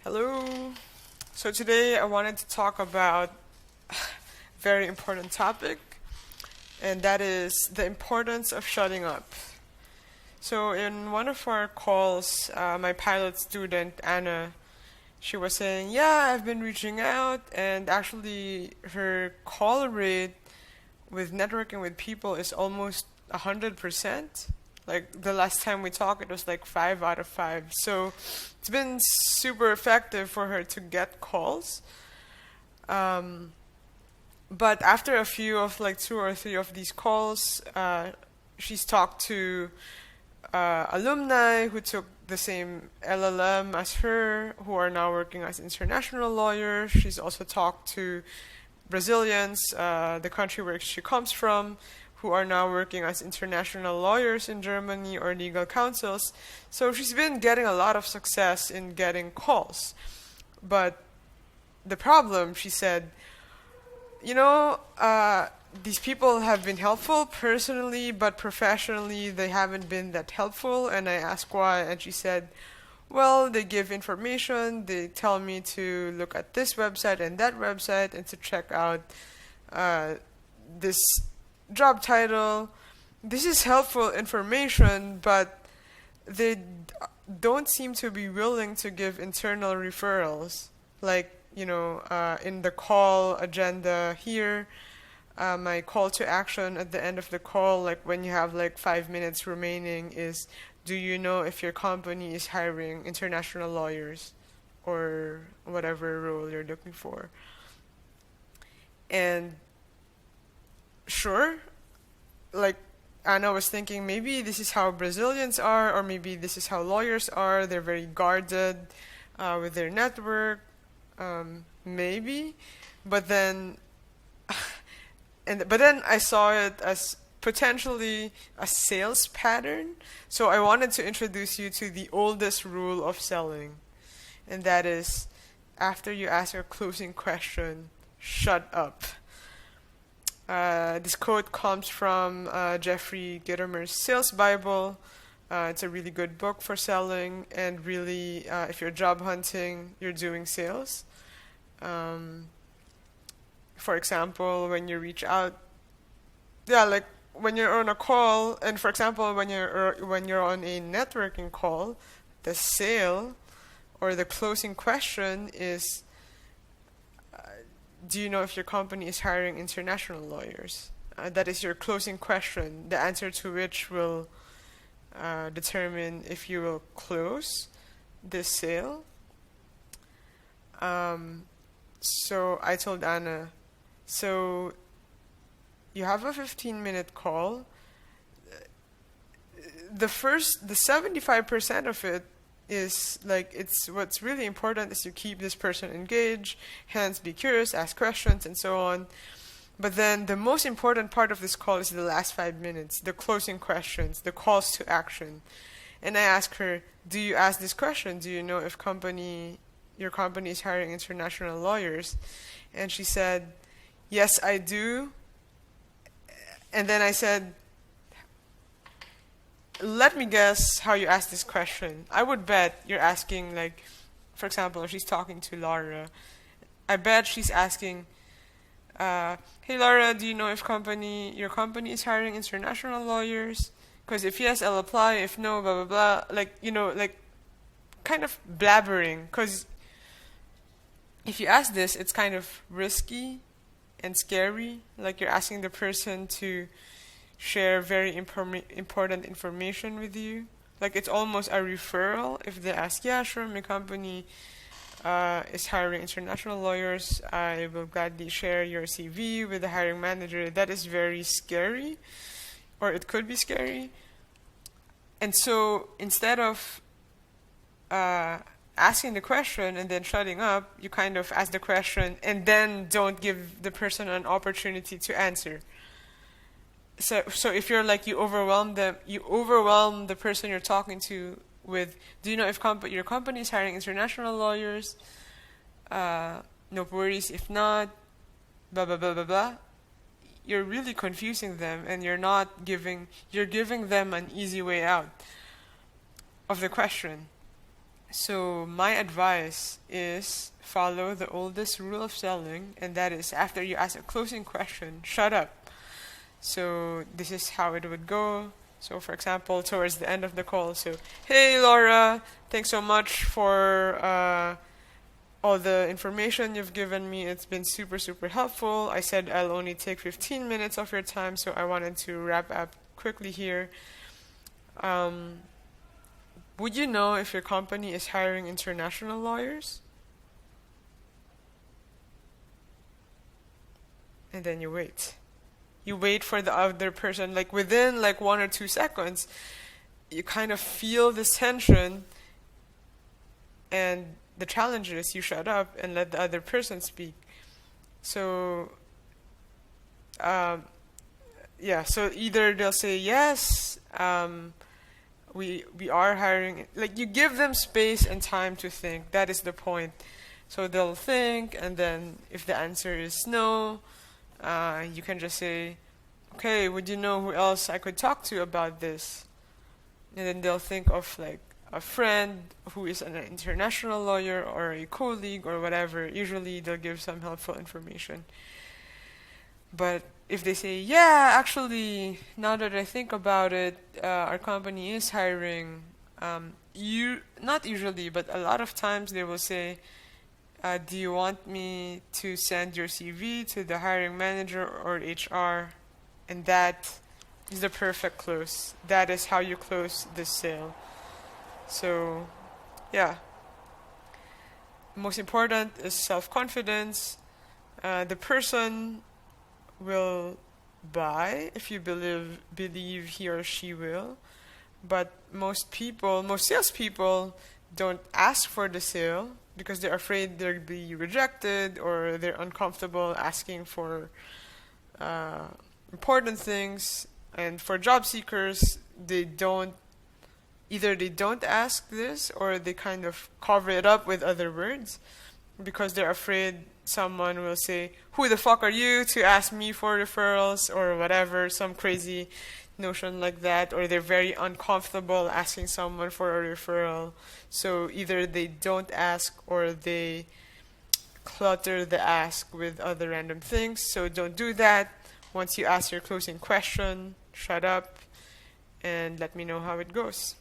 Hello. So today I wanted to talk about a very important topic, and that is the importance of shutting up. So in one of our calls, my pilot student Anna, she was saying, "Yeah, I've been reaching out, and actually her call rate with networking with people is almost 100%. Like the last time we talked, it was like 5 out of 5. So it's been super effective for her to get calls. Um, but after a few of like 2 or 3 of these calls, she's talked to alumni who took the same LLM as her, who are now working as international lawyers. She's also talked to Brazilians, the country where she comes from, who are now working as international lawyers in Germany or legal counsels. So she's been getting a lot of success in getting calls. But the problem, she said, these people have been helpful personally, but professionally they haven't been that helpful. And I asked why, and she said, well, they give information, they tell me to look at this website and that website and to check out this job title. This is helpful information, but they don't seem to be willing to give internal referrals. Like, in the call agenda here, my call to action at the end of the call, like when you have like 5 minutes remaining, is do you know if your company is hiring international lawyers or whatever role you're looking for? And sure, like Anna was thinking, maybe this is how Brazilians are, or maybe this is how lawyers are. They're very guarded with their network, maybe. But then, but then I saw it as potentially a sales pattern. So I wanted to introduce you to the oldest rule of selling, and that is, after you ask a closing question, shut up. This quote comes from Jeffrey Gitomer's Sales Bible. It's a really good book for selling, and really, if you're job hunting, you're doing sales. For example, when you reach out, like when you're on a call, and for example, when you're on a networking call, the sale or the closing question is, do you know if your company is hiring international lawyers? That is your closing question, the answer to which will determine if you will close this sale. So I told Anna, so you have a 15-minute call. The 75% of it is like, it's what's really important is you keep this person engaged, hence be curious, ask questions, and so on. But then the most important part of this call is the last 5 minutes, the closing questions, the calls to action. And I asked her, do you ask this question? Do you know if your company is hiring international lawyers? And she said, yes, I do. And then I said, let me guess how you ask this question. I would bet you're asking, like, for example, if she's talking to Laura, I bet she's asking, hey Laura, do you know if your company is hiring international lawyers? Because if yes, I'll apply. If no, blah, blah, blah. Like, like kind of blabbering. Because if you ask this, it's kind of risky and scary. Like you're asking the person to share very important information with you. Like it's almost a referral. If they ask, yeah, sure, my company is hiring international lawyers, I will gladly share your CV with the hiring manager. That is very scary, or it could be scary. And so instead of asking the question and then shutting up, you kind of ask the question and then don't give the person an opportunity to answer. So if you're like, you overwhelm the person you're talking to with, do you know if your company is hiring international lawyers? No worries if not, blah, blah, blah, blah, blah. You're really confusing them, and you're giving them an easy way out of the question. So my advice is follow the oldest rule of selling, and that is after you ask a closing question, shut up. So this is how it would go. So for example, towards the end of the call, so, hey Laura, thanks so much for all the information you've given me. It's been super, super helpful. I said I'll only take 15 minutes of your time, so I wanted to wrap up quickly here. Would you know if your company is hiring international lawyers? And then you wait. You wait for the other person, like within like 1 or 2 seconds, you kind of feel this tension, and the challenge is you shut up and let the other person speak. So, so either they'll say yes, we are hiring. Like you give them space and time to think. That is the point. So they'll think, and then if the answer is no, you can just say, okay, would you know who else I could talk to about this? And then they'll think of like a friend who is an international lawyer or a colleague or whatever. Usually they'll give some helpful information. But if they say, yeah, actually, now that I think about it, our company is hiring, not usually, but a lot of times they will say, do you want me to send your CV to the hiring manager or HR? And that is the perfect close. That is how you close this sale. So, yeah. Most important is self-confidence. The person will buy if you believe he or she will. But most salespeople don't ask for the sale because they're afraid they'll be rejected, or they're uncomfortable asking for important things. And for job seekers, either they don't ask this, or they kind of cover it up with other words because they're afraid someone will say, who the fuck are you to ask me for referrals, or whatever, some crazy notion like that, or they're very uncomfortable asking someone for a referral. So either they don't ask, or they clutter the ask with other random things. So don't do that. Once you ask your closing question, shut up and let me know how it goes.